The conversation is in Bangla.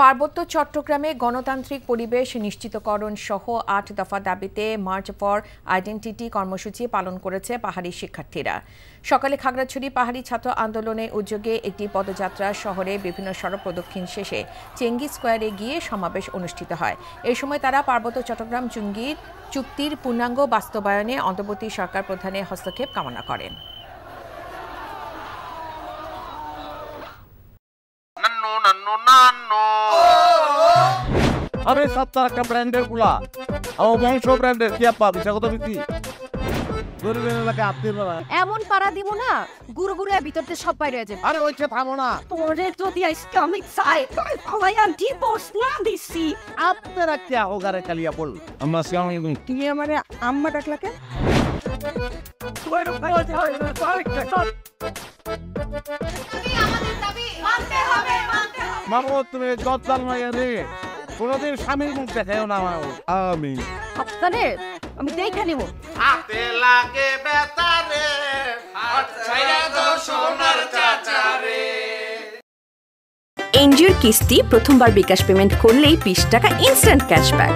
পার্বত্য চট্টগ্রামে গণতান্ত্রিক পরিবেশ নিশ্চিতকরণ সহ ৮ দফা দাবিতে মার্চ ফর আইডেন্টিটি কর্মসূচি পালন করেছে পাহাড়ি শিক্ষার্থীরা। সকালে খাগড়াছড়ি পাহাড়ি ছাত্র আন্দোলনের উদ্যোগে একটি পদযাত্রা শহরে বিভিন্ন সড়ক প্রদক্ষিণ শেষে চেঙ্গি স্কোয়ারে গিয়ে সমাবেশ অনুষ্ঠিত হয়। এই সময় তারা পার্বত্য চট্টগ্রাম চুক্তির পূর্ণাঙ্গ বাস্তবায়নে অন্তর্বর্তী সরকার প্রধানের হস্তক্ষেপ কামনা করেন। আরে সপ্তাহ একটা ব্র্যান্ডের গুলা আমার বংশ ব্র্যান্ডের কি আপা বিষয় কত বেশি গরিবের এলাকায় আপনি এমন পাড়া দিব না গুরু গুরু ভিতরতে সব বাইরে হয়ে যাবে। আরে ওইটা থামো না তোরে যদি ইসলামিক সাইড সবাই আমি ডিভোর্স না দিছি আপনারা কি হোগারে কালিয়া বল আমরা সিয়ামি তুমি আমারে আম্মা ডাকলা কেন? মামু তুমি গদ্দাল মাইয়া রে কোনদিন স্বামীর মুখ দেখাও না আমার আমিন আপনারে আমি দেখে নিব হাতে লাগে বেতারে হাত ছাইরা দাও সোনার চাচারে। এনজিওর কিস্তি প্রথমবার বিকাশ পেমেন্ট করলেই 20 টাকা ইনস্ট্যান্ট ক্যাশব্যাক।